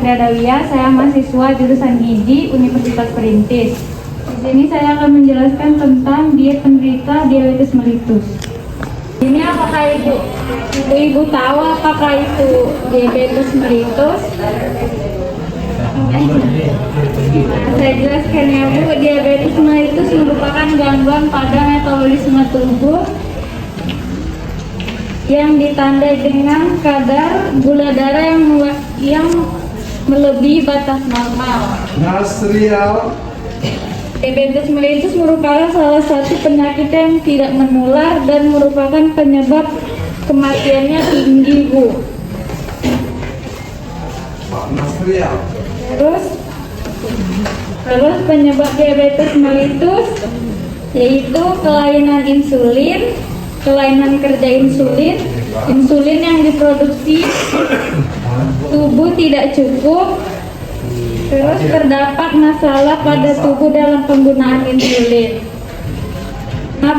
Putri Adawiyah, saya mahasiswa jurusan Gizi Universitas Perintis. Di sini saya akan menjelaskan tentang diet penderita diabetes mellitus. Ini apakah ibu tahu apakah itu diabetes mellitus? Saya jelaskan ya Bu, diabetes mellitus merupakan gangguan pada metabolisme tubuh yang ditandai dengan kadar gula darah yang melebihi batas normal. Diabetes mellitus merupakan salah satu penyakit yang tidak menular dan merupakan penyebab kematiannya tinggi, Bu. Terus penyebab diabetes mellitus yaitu kelainan insulin, kelainan kerja insulin yang diproduksi tubuh tidak cukup, terus terdapat masalah pada tubuh dalam penggunaan insulin. Nah,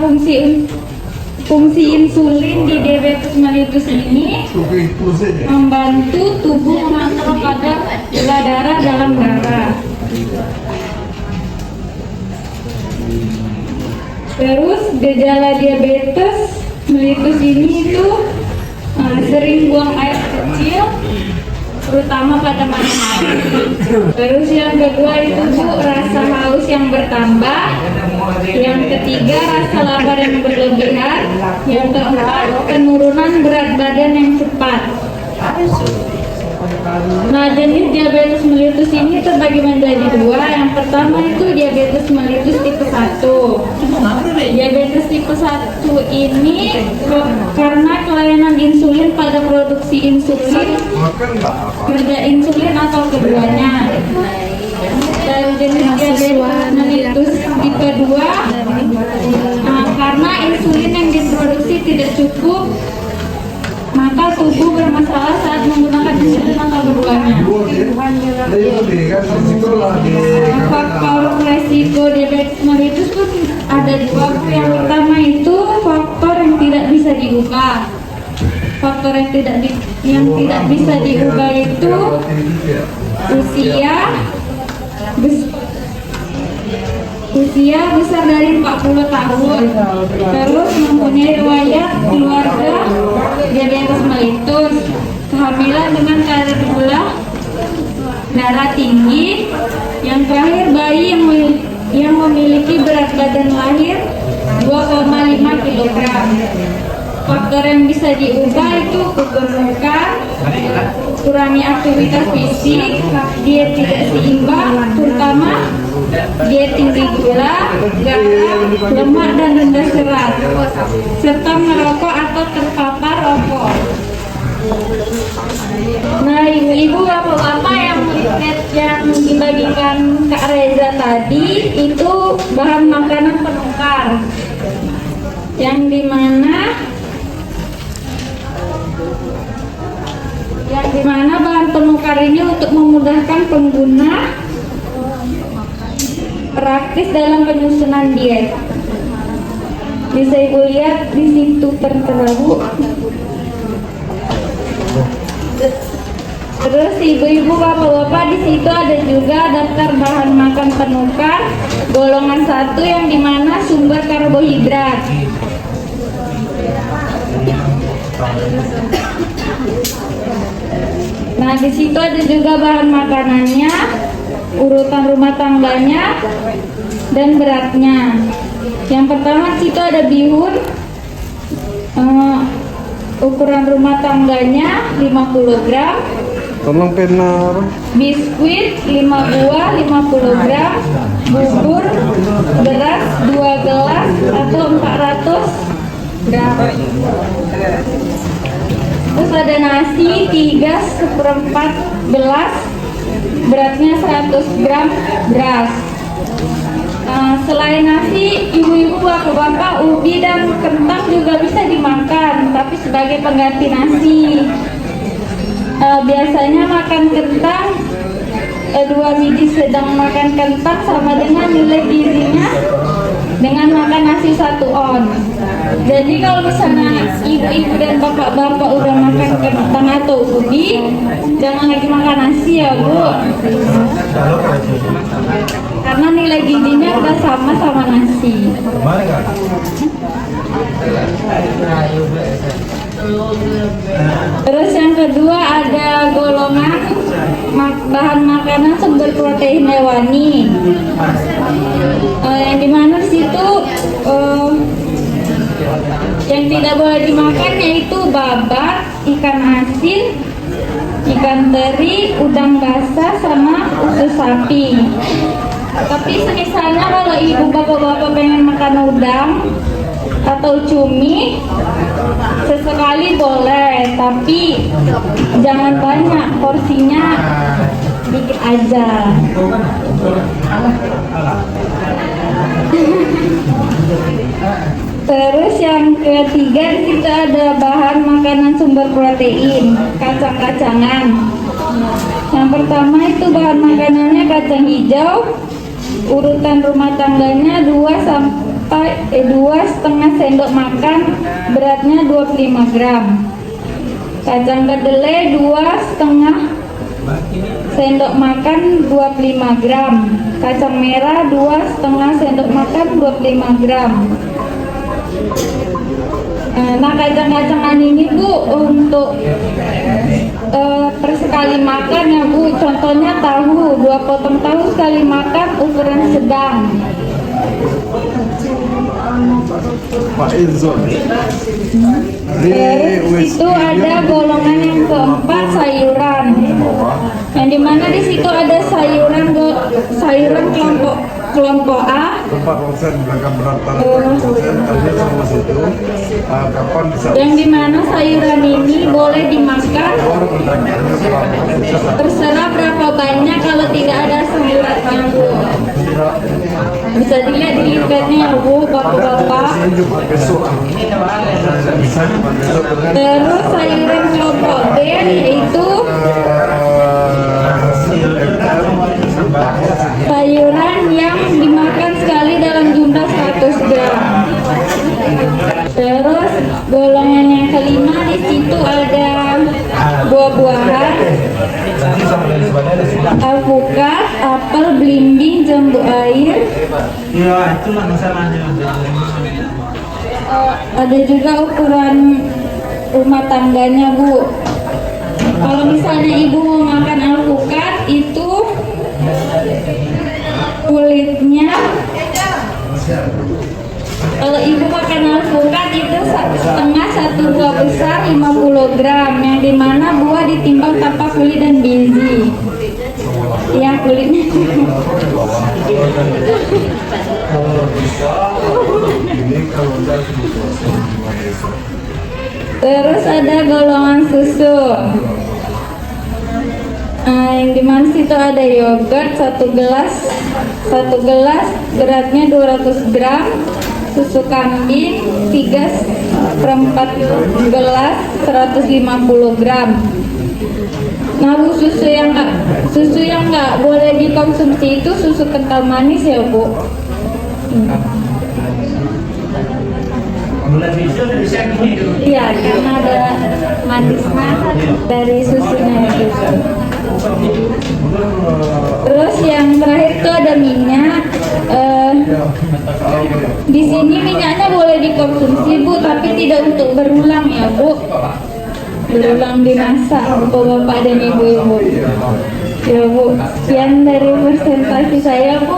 fungsi insulin di diabetes mellitus ini membantu tubuh mengontrol kadar gula darah dalam darah. Terus gejala diabetes mellitus ini itu sering buang air kecil, terutama pada malam hari. Terus yang kedua itu Bu, rasa haus yang bertambah. Yang ketiga, rasa lapar yang berlebihan. Yang keempat, penurunan berat badan yang cepat. Nah, jenis diabetes mellitus ini terbagi menjadi dua. Yang pertama itu diabetes mellitus tipe 1. Diabetes tipe 1 ini karena kelainan insulin pada produksi insulin, kerja insulin atau keduanya. Dan jenis diabetes mellitus tipe 2 karena insulin yang diproduksi tidak cukup, maka tubuh bermasalah saat menggunakan insulin atau keduanya. Faktor resiko diabetes mellitus itu ada dua. Yang pertama itu faktor yang tidak bisa diubah. Faktor yang tidak bisa diubah itu usia besar dari 40 tahun, terus mempunyai riwayat keluarga diabetes mellitus, kehamilan dengan kadar gula darah tinggi, yang terakhir bayi yang memiliki berat badan lahir 2,5 kg. Faktor yang bisa diubah itu kegemukan, kurangi aktivitas fisik, diet tidak seimbang, terutama diet tinggi gula, garam, lemak dan rendah serat, serta merokok atau terpapar rokok. Nah, ibu-ibu, bapak-bapak yang dibagikan Kak Reza tadi itu bahan makanan penukar, yang dimana bahan penukar ini untuk memudahkan pengguna praktis dalam penyusunan diet. Bisa ibu lihat di situ tertera, Bu. Terus ibu-ibu, bapak-bapak, di situ ada juga daftar bahan makan penukar golongan 1 yang dimana sumber karbohidrat. Nah, di situ ada juga bahan makanannya, urutan rumah tangganya, dan beratnya. Yang pertama di situ ada bihun, ukuran rumah tangganya 50 gram. Tolong pena. Biskuit 5 buah 50 gram, bubur beras 2 gelas atau 400 gram. Terus ada nasi 3/4 gelas, beratnya 100 gram beras. Selain nasi, ibu-ibu, bapak-bapak, ubi dan kentang juga bisa dimakan, tapi sebagai pengganti nasi. Biasanya makan kentang 2 biji sedang makan kentang sama dengan nilai gizinya dengan makan nasi 1 on. Jadi kalau misalnya ibu-ibu dan bapak-bapak udah makan kentang atau ubi, jangan lagi makan nasi ya Bu, karena nilai gizinya udah sama nasi. Terus yang kedua ada golongan bahan makanan sumber protein hewani, yang dimana situ yang tidak boleh dimakan yaitu babat, ikan asin, ikan teri, udang basah, sama usus sapi. Tapi misalnya kalau ibu bapak-bapak pengen makan udang atau cumi, sesekali boleh, tapi jangan banyak, porsinya dikit aja. Terus yang ketiga kita ada bahan makanan sumber protein, kacang-kacangan. Yang pertama itu bahan makanannya kacang hijau, urutan rumah tangganya 2,5 sendok makan, beratnya 25 gram. Kacang kedelai 2,5 sendok makan 25 gram. Kacang merah 2,5 sendok makan 25 gram. Nah, kacang-kacangan ini Bu untuk per sekali makan ya Bu, contohnya tahu, 2 potong tahu sekali makan ukuran sedang. Pak Izo. Terus itu ada golongan yang keempat, sayuran. Yang dimana di situ ada sayuran kelompok A. Tempat konsen belakang pendaftaran konsen ada sama situ. Kapan bisa? Yang dimana sayuran ini boleh dimakan terserah berapa banyak kalau tidak ada sayurannya Bu. Bisa dilihat di linknya Bu, bapak-bapak. Terus sayuran kelompok B yaitu sayuran yang dimakan sekali dalam jumlah 100 gram. Terus golongan yang kelima di situ ada buah-buahan, alpukat, apel, belimbing, jambu air. Ada juga ukuran rumah tangganya Bu. Kalau misalnya ibu mau makan alpukat itu kulitnya, kalau ibu makan alpukat itu setengah 1 buah besar 50 gram, yang dimana buah ditimbang tanpa kulit dan biji. Ya, kulitnya. Terus ada golongan susu. Yang dimana situ ada yogurt 1 gelas beratnya 200 gram, susu kambing 3/4 gelas 150 gram. Nah Bu, susu yang nggak boleh dikonsumsi itu susu kental manis ya Bu. Iya, karena ada manisnya dari susunya itu. Terus yang terakhir itu ada minyak. Di sini minyaknya boleh dikonsumsi Bu, tapi tidak untuk berulang ya Bu. Berulang dimasak bapak-bapak dan ibu-ibu. Ya Bu, sekian dari presentasi saya Bu.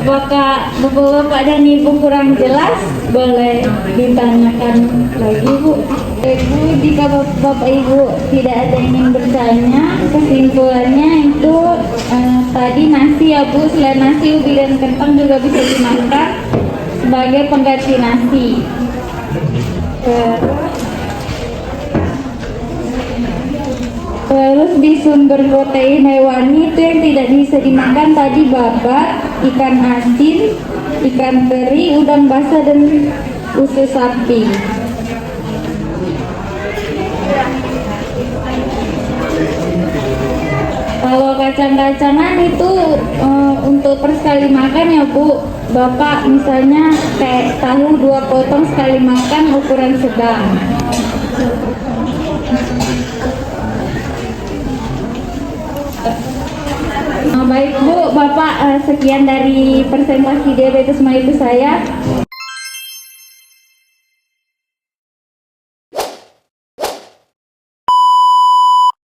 Apakah bapak-bapak dan ibu kurang jelas? Boleh ditanyakan lagi Bu. Ibu, jika bapak ibu tidak ada yang ingin bertanya, kesimpulannya itu tadi nasi ya Bu. Selain nasi, ubi dan kentang juga bisa dimakan sebagai pengganti nasi. Terus di sumber protein hewani itu yang tidak bisa dimakan tadi babat, ikan asin, ikan teri, udang basah, dan usus sapi. Kalau kacang-kacangan itu untuk per sekali makan ya Bu. Bapak misalnya kayak tahu 2 potong sekali makan ukuran sedang. Baik Bu, Bapak sekian dari presentasi diabetes mellitus saya.